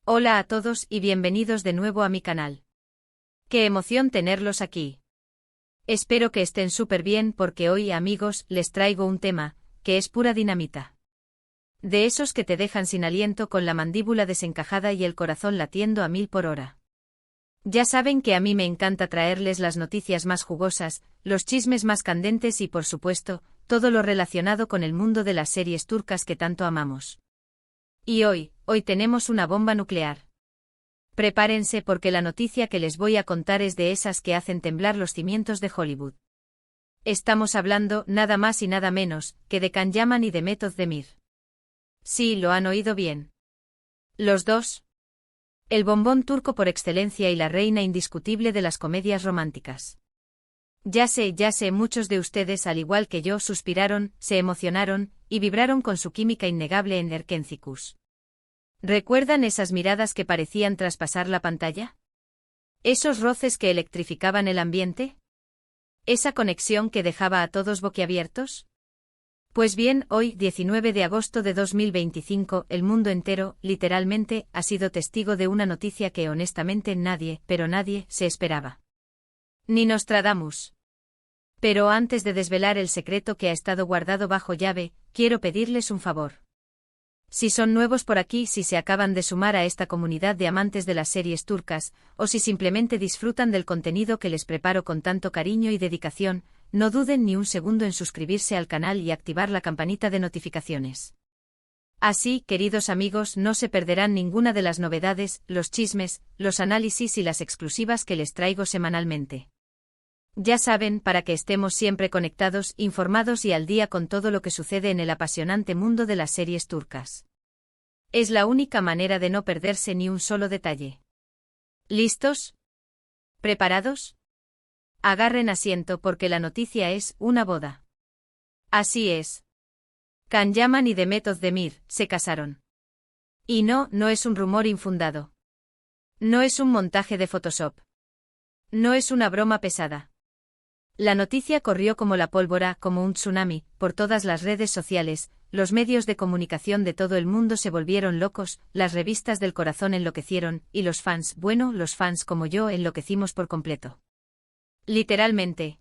Hola a todos y bienvenidos de nuevo a mi canal. Qué emoción tenerlos aquí. Espero que estén súper bien porque hoy, amigos, les traigo un tema, que es pura dinamita. De esos que te dejan sin aliento con la mandíbula desencajada y el corazón latiendo a 1000 por hora. Ya saben que a mí me encanta traerles las noticias más jugosas, los chismes más candentes y por supuesto, todo lo relacionado con el mundo de las series turcas que tanto amamos. Y hoy tenemos una bomba nuclear. Prepárense porque la noticia que les voy a contar es de esas que hacen temblar los cimientos de Hollywood. Estamos hablando, nada más y nada menos, que de Can Yaman y de Demet Özdemir. Sí, lo han oído bien. Los dos. El bombón turco por excelencia y la reina indiscutible de las comedias románticas. Ya sé, muchos de ustedes, al igual que yo, suspiraron, se emocionaron, y vibraron con su química innegable en Erkencikus. ¿Recuerdan esas miradas que parecían traspasar la pantalla? ¿Esos roces que electrificaban el ambiente? ¿Esa conexión que dejaba a todos boquiabiertos? Pues bien, hoy, 19 de agosto de 2025, el mundo entero, literalmente, ha sido testigo de una noticia que honestamente nadie, pero nadie, se esperaba. Ni Nostradamus. Pero antes de desvelar el secreto que ha estado guardado bajo llave, quiero pedirles un favor. Si son nuevos por aquí, si se acaban de sumar a esta comunidad de amantes de las series turcas, o si simplemente disfrutan del contenido que les preparo con tanto cariño y dedicación, no duden ni un segundo en suscribirse al canal y activar la campanita de notificaciones. Así, queridos amigos, no se perderán ninguna de las novedades, los chismes, los análisis y las exclusivas que les traigo semanalmente. Ya saben, para que estemos siempre conectados, informados y al día con todo lo que sucede en el apasionante mundo de las series turcas. Es la única manera de no perderse ni un solo detalle. ¿Listos? ¿Preparados? Agarren asiento porque la noticia es una boda. Así es. Can Yaman y Demet Özdemir se casaron. Y no es un rumor infundado. No es un montaje de Photoshop. No es una broma pesada. La noticia corrió como la pólvora, como un tsunami, por todas las redes sociales, los medios de comunicación de todo el mundo se volvieron locos, las revistas del corazón enloquecieron, y los fans, los fans como yo enloquecimos por completo. Literalmente.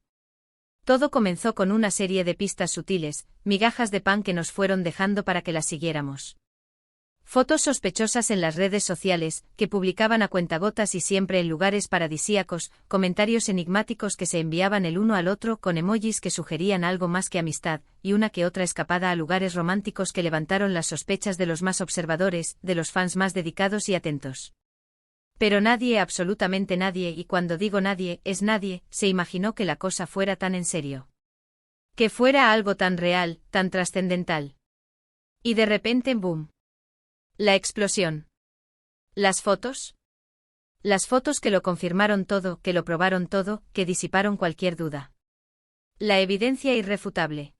Todo comenzó con una serie de pistas sutiles, migajas de pan que nos fueron dejando para que las siguiéramos. Fotos sospechosas en las redes sociales, que publicaban a cuentagotas y siempre en lugares paradisíacos, comentarios enigmáticos que se enviaban el uno al otro con emojis que sugerían algo más que amistad, y una que otra escapada a lugares románticos que levantaron las sospechas de los más observadores, de los fans más dedicados y atentos. Pero nadie, absolutamente nadie, y cuando digo nadie, es nadie, se imaginó que la cosa fuera tan en serio. Que fuera algo tan real, tan trascendental. Y de repente, ¡boom! La explosión. ¿Las fotos? Las fotos que lo confirmaron todo, que lo probaron todo, que disiparon cualquier duda. La evidencia irrefutable.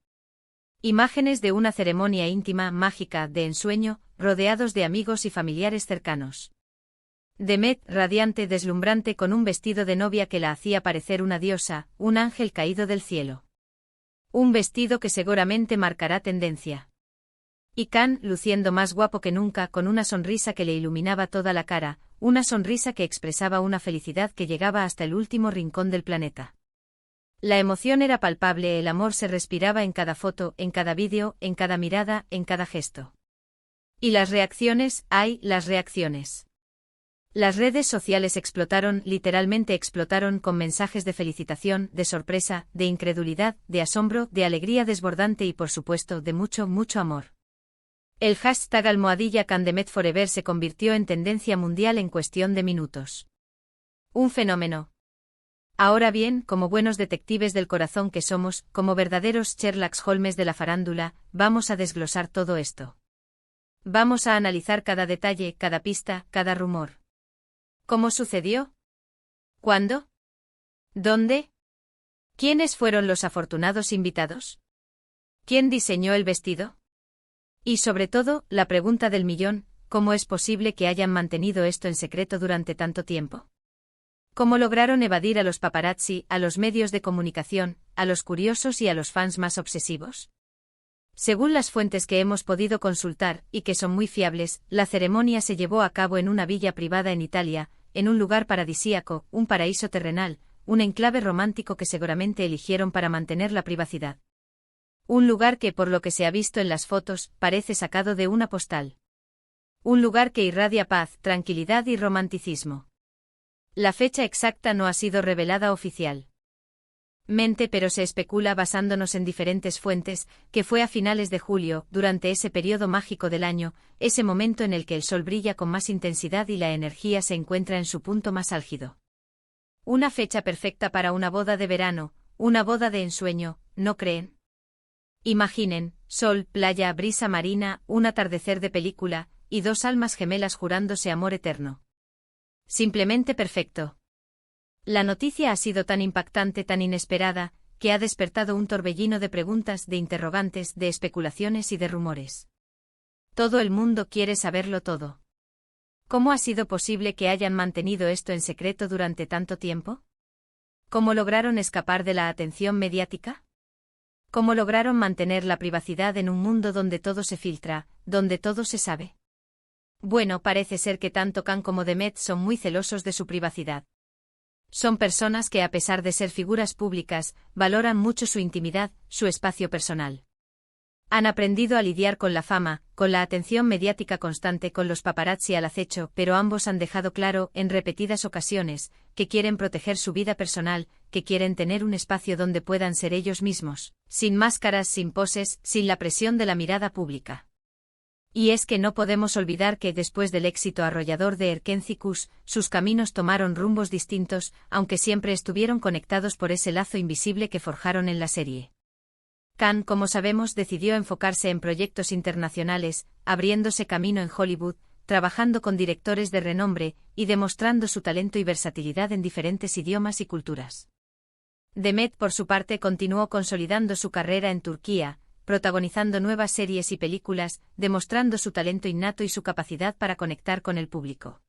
Imágenes de una ceremonia íntima, mágica, de ensueño, rodeados de amigos y familiares cercanos. Demet, radiante, deslumbrante con un vestido de novia que la hacía parecer una diosa, un ángel caído del cielo. Un vestido que seguramente marcará tendencia. Y Can, luciendo más guapo que nunca, con una sonrisa que le iluminaba toda la cara, una sonrisa que expresaba una felicidad que llegaba hasta el último rincón del planeta. La emoción era palpable, el amor se respiraba en cada foto, en cada vídeo, en cada mirada, en cada gesto. Y las reacciones, ¡ay, las reacciones! Las redes sociales explotaron, literalmente explotaron con mensajes de felicitación, de sorpresa, de incredulidad, de asombro, de alegría desbordante y por supuesto de mucho, mucho amor. El hashtag #CanDemetForever se convirtió en tendencia mundial en cuestión de minutos. Un fenómeno. Ahora bien, como buenos detectives del corazón que somos, como verdaderos Sherlock Holmes de la farándula, vamos a desglosar todo esto. Vamos a analizar cada detalle, cada pista, cada rumor. ¿Cómo sucedió? ¿Cuándo? ¿Dónde? ¿Quiénes fueron los afortunados invitados? ¿Quién diseñó el vestido? Y sobre todo, la pregunta del millón, ¿cómo es posible que hayan mantenido esto en secreto durante tanto tiempo? ¿Cómo lograron evadir a los paparazzi, a los medios de comunicación, a los curiosos y a los fans más obsesivos? Según las fuentes que hemos podido consultar, y que son muy fiables, la ceremonia se llevó a cabo en una villa privada en Italia, en un lugar paradisíaco, un paraíso terrenal, un enclave romántico que seguramente eligieron para mantener la privacidad. Un lugar que, por lo que se ha visto en las fotos, parece sacado de una postal. Un lugar que irradia paz, tranquilidad y romanticismo. La fecha exacta no ha sido revelada oficialmente, pero se especula basándonos en diferentes fuentes, que fue a finales de julio, durante ese periodo mágico del año, ese momento en el que el sol brilla con más intensidad y la energía se encuentra en su punto más álgido. Una fecha perfecta para una boda de verano, una boda de ensueño, ¿no creen? Imaginen, sol, playa, brisa marina, un atardecer de película, y dos almas gemelas jurándose amor eterno. Simplemente perfecto. La noticia ha sido tan impactante, tan inesperada, que ha despertado un torbellino de preguntas, de interrogantes, de especulaciones y de rumores. Todo el mundo quiere saberlo todo. ¿Cómo ha sido posible que hayan mantenido esto en secreto durante tanto tiempo? ¿Cómo lograron escapar de la atención mediática? ¿Cómo lograron mantener la privacidad en un mundo donde todo se filtra, donde todo se sabe? Bueno, parece ser que tanto Khan como Demet son muy celosos de su privacidad. Son personas que, a pesar de ser figuras públicas, valoran mucho su intimidad, su espacio personal. Han aprendido a lidiar con la fama, con la atención mediática constante, con los paparazzi al acecho, pero ambos han dejado claro, en repetidas ocasiones, que quieren proteger su vida personal, que quieren tener un espacio donde puedan ser ellos mismos, sin máscaras, sin poses, sin la presión de la mirada pública. Y es que no podemos olvidar que después del éxito arrollador de Erkenci-Kuş, sus caminos tomaron rumbos distintos, aunque siempre estuvieron conectados por ese lazo invisible que forjaron en la serie. Khan, como sabemos, decidió enfocarse en proyectos internacionales, abriéndose camino en Hollywood, trabajando con directores de renombre, y demostrando su talento y versatilidad en diferentes idiomas y culturas. Demet, por su parte, continuó consolidando su carrera en Turquía, protagonizando nuevas series y películas, demostrando su talento innato y su capacidad para conectar con el público.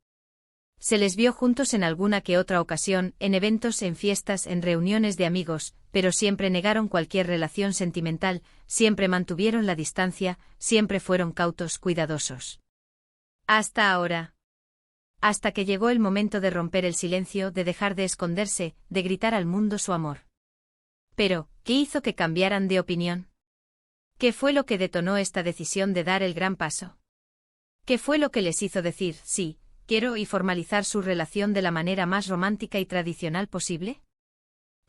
Se les vio juntos en alguna que otra ocasión, en eventos, en fiestas, en reuniones de amigos, pero siempre negaron cualquier relación sentimental, siempre mantuvieron la distancia, siempre fueron cautos, cuidadosos. Hasta ahora. Hasta que llegó el momento de romper el silencio, de dejar de esconderse, de gritar al mundo su amor. Pero, ¿qué hizo que cambiaran de opinión? ¿Qué fue lo que detonó esta decisión de dar el gran paso? ¿Qué fue lo que les hizo decir, sí, quiero, y formalizar su relación de la manera más romántica y tradicional posible?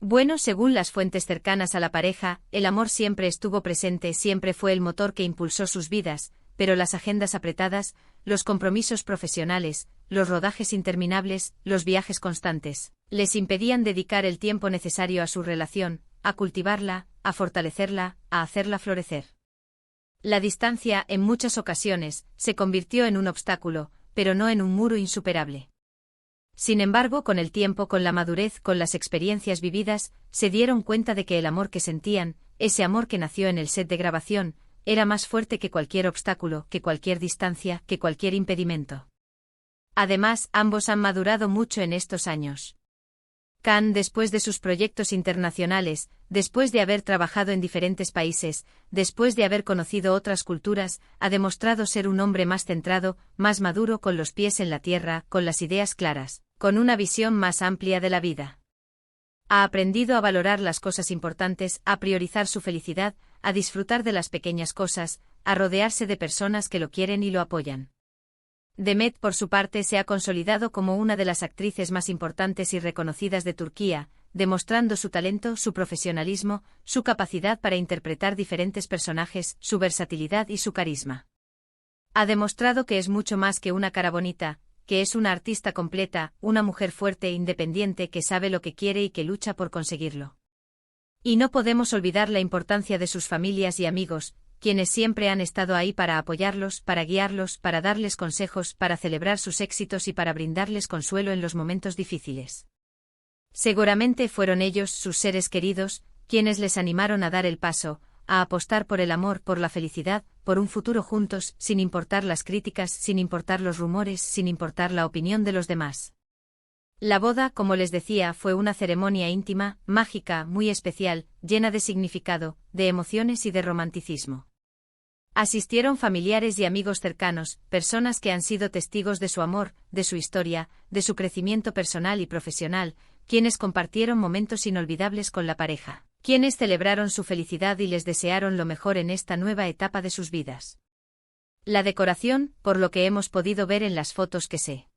Bueno, según las fuentes cercanas a la pareja, el amor siempre estuvo presente, siempre fue el motor que impulsó sus vidas, pero las agendas apretadas, los compromisos profesionales, los rodajes interminables, los viajes constantes, les impedían dedicar el tiempo necesario a su relación, a cultivarla, a fortalecerla, a hacerla florecer. La distancia, en muchas ocasiones, se convirtió en un obstáculo, pero no en un muro insuperable. Sin embargo, con el tiempo, con la madurez, con las experiencias vividas, se dieron cuenta de que el amor que sentían, ese amor que nació en el set de grabación, era más fuerte que cualquier obstáculo, que cualquier distancia, que cualquier impedimento. Además, ambos han madurado mucho en estos años. Khan, después de sus proyectos internacionales, después de haber trabajado en diferentes países, después de haber conocido otras culturas, ha demostrado ser un hombre más centrado, más maduro, con los pies en la tierra, con las ideas claras, con una visión más amplia de la vida. Ha aprendido a valorar las cosas importantes, a priorizar su felicidad, a disfrutar de las pequeñas cosas, a rodearse de personas que lo quieren y lo apoyan. Demet, por su parte, se ha consolidado como una de las actrices más importantes y reconocidas de Turquía, demostrando su talento, su profesionalismo, su capacidad para interpretar diferentes personajes, su versatilidad y su carisma. Ha demostrado que es mucho más que una cara bonita, que es una artista completa, una mujer fuerte e independiente que sabe lo que quiere y que lucha por conseguirlo. Y no podemos olvidar la importancia de sus familias y amigos, quienes siempre han estado ahí para apoyarlos, para guiarlos, para darles consejos, para celebrar sus éxitos y para brindarles consuelo en los momentos difíciles. Seguramente fueron ellos, sus seres queridos, quienes les animaron a dar el paso, a apostar por el amor, por la felicidad, por un futuro juntos, sin importar las críticas, sin importar los rumores, sin importar la opinión de los demás. La boda, como les decía, fue una ceremonia íntima, mágica, muy especial, llena de significado, de emociones y de romanticismo. Asistieron familiares y amigos cercanos, personas que han sido testigos de su amor, de su historia, de su crecimiento personal y profesional, quienes compartieron momentos inolvidables con la pareja, quienes celebraron su felicidad y les desearon lo mejor en esta nueva etapa de sus vidas. La decoración, por lo que hemos podido ver en las fotos que se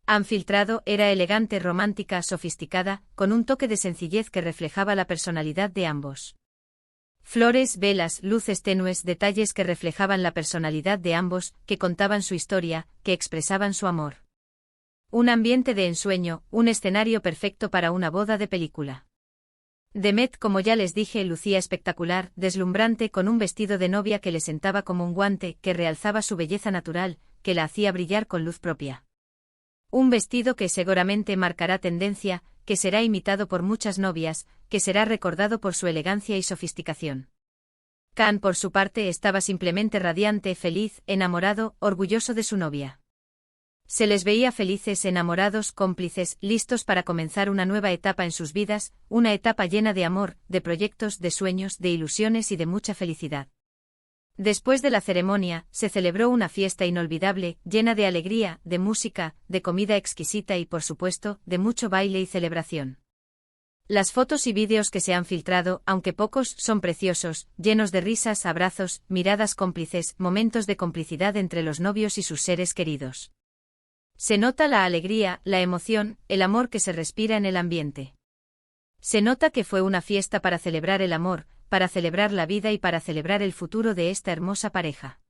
han filtrado, era elegante, romántica, sofisticada, con un toque de sencillez que reflejaba la personalidad de ambos. Flores, velas, luces tenues, detalles que reflejaban la personalidad de ambos, que contaban su historia, que expresaban su amor. Un ambiente de ensueño, un escenario perfecto para una boda de película. Demet, como ya les dije, lucía espectacular, deslumbrante, con un vestido de novia que le sentaba como un guante, que realzaba su belleza natural, que la hacía brillar con luz propia. Un vestido que seguramente marcará tendencia, que será imitado por muchas novias, que será recordado por su elegancia y sofisticación. Khan, por su parte, estaba simplemente radiante, feliz, enamorado, orgulloso de su novia. Se les veía felices, enamorados, cómplices, listos para comenzar una nueva etapa en sus vidas, una etapa llena de amor, de proyectos, de sueños, de ilusiones y de mucha felicidad. Después de la ceremonia, se celebró una fiesta inolvidable, llena de alegría, de música, de comida exquisita y, por supuesto, de mucho baile y celebración. Las fotos y vídeos que se han filtrado, aunque pocos, son preciosos, llenos de risas, abrazos, miradas cómplices, momentos de complicidad entre los novios y sus seres queridos. Se nota la alegría, la emoción, el amor que se respira en el ambiente. Se nota que fue una fiesta para celebrar el amor, para celebrar la vida y para celebrar el futuro de esta hermosa pareja.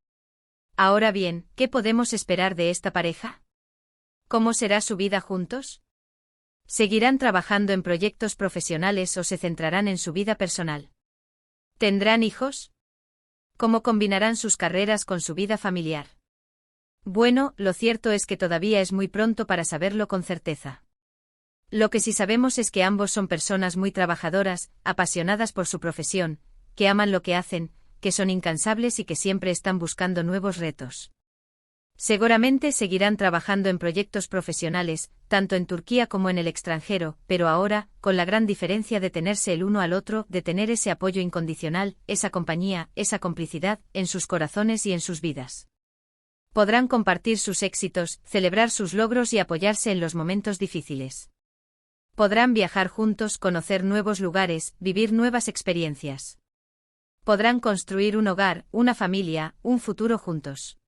Ahora bien, ¿qué podemos esperar de esta pareja? ¿Cómo será su vida juntos? ¿Seguirán trabajando en proyectos profesionales o se centrarán en su vida personal? ¿Tendrán hijos? ¿Cómo combinarán sus carreras con su vida familiar? Bueno, lo cierto es que todavía es muy pronto para saberlo con certeza. Lo que sí sabemos es que ambos son personas muy trabajadoras, apasionadas por su profesión, que aman lo que hacen, que son incansables y que siempre están buscando nuevos retos. Seguramente seguirán trabajando en proyectos profesionales, tanto en Turquía como en el extranjero, pero ahora, con la gran diferencia de tenerse el uno al otro, de tener ese apoyo incondicional, esa compañía, esa complicidad, en sus corazones y en sus vidas. Podrán compartir sus éxitos, celebrar sus logros y apoyarse en los momentos difíciles. Podrán viajar juntos, conocer nuevos lugares, vivir nuevas experiencias. Podrán construir un hogar, una familia, un futuro juntos.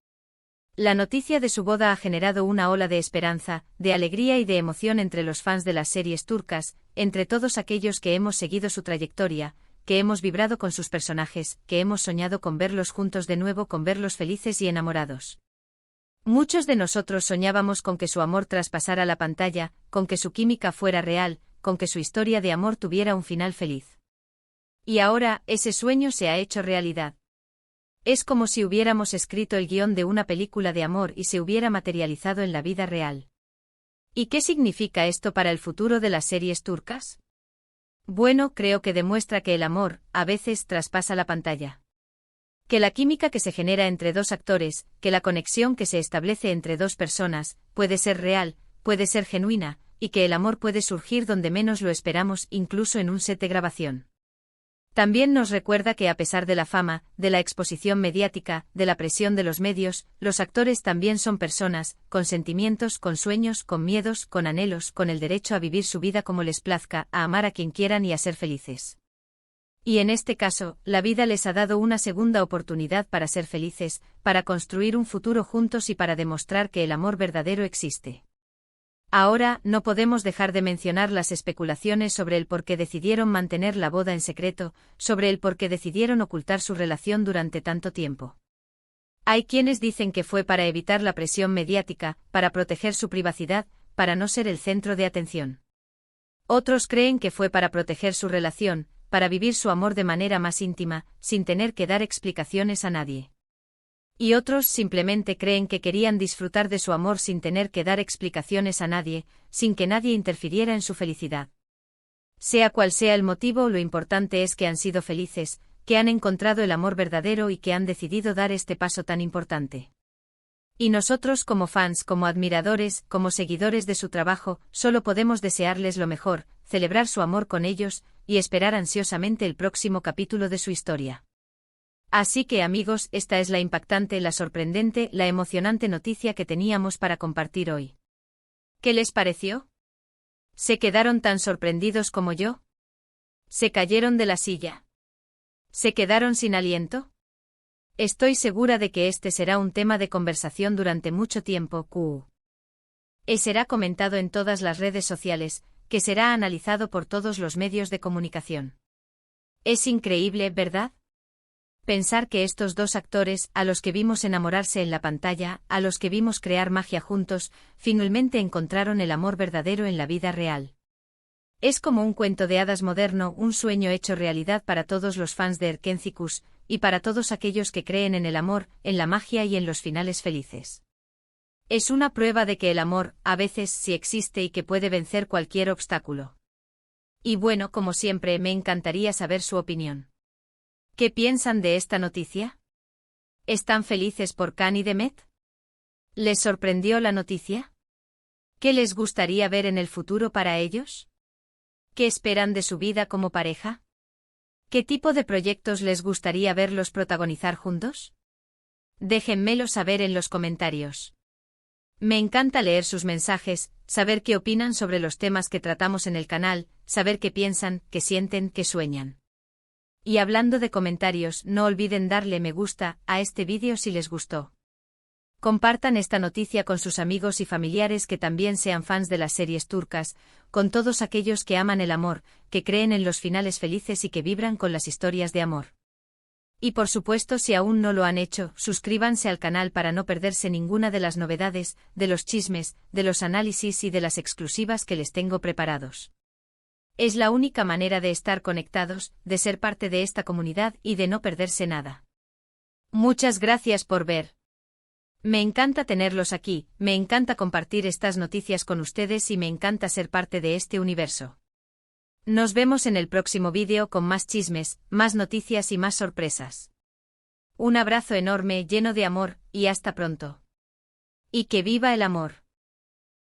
La noticia de su boda ha generado una ola de esperanza, de alegría y de emoción entre los fans de las series turcas, entre todos aquellos que hemos seguido su trayectoria, que hemos vibrado con sus personajes, que hemos soñado con verlos juntos de nuevo, con verlos felices y enamorados. Muchos de nosotros soñábamos con que su amor traspasara la pantalla, con que su química fuera real, con que su historia de amor tuviera un final feliz. Y ahora, ese sueño se ha hecho realidad. Es como si hubiéramos escrito el guión de una película de amor y se hubiera materializado en la vida real. ¿Y qué significa esto para el futuro de las series turcas? Bueno, creo que demuestra que el amor, a veces, traspasa la pantalla. Que la química que se genera entre dos actores, que la conexión que se establece entre dos personas, puede ser real, puede ser genuina, y que el amor puede surgir donde menos lo esperamos, incluso en un set de grabación. También nos recuerda que a pesar de la fama, de la exposición mediática, de la presión de los medios, los actores también son personas, con sentimientos, con sueños, con miedos, con anhelos, con el derecho a vivir su vida como les plazca, a amar a quien quieran y a ser felices. Y en este caso, la vida les ha dado una segunda oportunidad para ser felices, para construir un futuro juntos y para demostrar que el amor verdadero existe. Ahora, no podemos dejar de mencionar las especulaciones sobre el por qué decidieron mantener la boda en secreto, sobre el por qué decidieron ocultar su relación durante tanto tiempo. Hay quienes dicen que fue para evitar la presión mediática, para proteger su privacidad, para no ser el centro de atención. Otros creen que fue para proteger su relación, para vivir su amor de manera más íntima, sin tener que dar explicaciones a nadie. Y otros simplemente creen que querían disfrutar de su amor sin tener que dar explicaciones a nadie, sin que nadie interfiriera en su felicidad. Sea cual sea el motivo, lo importante es que han sido felices, que han encontrado el amor verdadero y que han decidido dar este paso tan importante. Y nosotros como fans, como admiradores, como seguidores de su trabajo, solo podemos desearles lo mejor, celebrar su amor con ellos, y esperar ansiosamente el próximo capítulo de su historia. Así que amigos, esta es la impactante, la sorprendente, la emocionante noticia que teníamos para compartir hoy. ¿Qué les pareció? ¿Se quedaron tan sorprendidos como yo? ¿Se cayeron de la silla? ¿Se quedaron sin aliento? Estoy segura de que este será un tema de conversación durante mucho tiempo, será comentado en todas las redes sociales, que será analizado por todos los medios de comunicación. Es increíble, ¿verdad? Pensar que estos dos actores, a los que vimos enamorarse en la pantalla, a los que vimos crear magia juntos, finalmente encontraron el amor verdadero en la vida real. Es como un cuento de hadas moderno, un sueño hecho realidad para todos los fans de Erkencicus, y para todos aquellos que creen en el amor, en la magia y en los finales felices. Es una prueba de que el amor, a veces, sí existe y que puede vencer cualquier obstáculo. Y bueno, como siempre, me encantaría saber su opinión. ¿Qué piensan de esta noticia? ¿Están felices por Can y Demet? ¿Les sorprendió la noticia? ¿Qué les gustaría ver en el futuro para ellos? ¿Qué esperan de su vida como pareja? ¿Qué tipo de proyectos les gustaría verlos protagonizar juntos? Déjenmelo saber en los comentarios. Me encanta leer sus mensajes, saber qué opinan sobre los temas que tratamos en el canal, saber qué piensan, qué sienten, qué sueñan. Y hablando de comentarios, no olviden darle me gusta a este vídeo si les gustó. Compartan esta noticia con sus amigos y familiares que también sean fans de las series turcas, con todos aquellos que aman el amor, que creen en los finales felices y que vibran con las historias de amor. Y por supuesto, si aún no lo han hecho, suscríbanse al canal para no perderse ninguna de las novedades, de los chismes, de los análisis y de las exclusivas que les tengo preparados. Es la única manera de estar conectados, de ser parte de esta comunidad y de no perderse nada. Muchas gracias por ver. Me encanta tenerlos aquí, me encanta compartir estas noticias con ustedes y me encanta ser parte de este universo. Nos vemos en el próximo vídeo con más chismes, más noticias y más sorpresas. Un abrazo enorme lleno de amor, y hasta pronto. Y que viva el amor.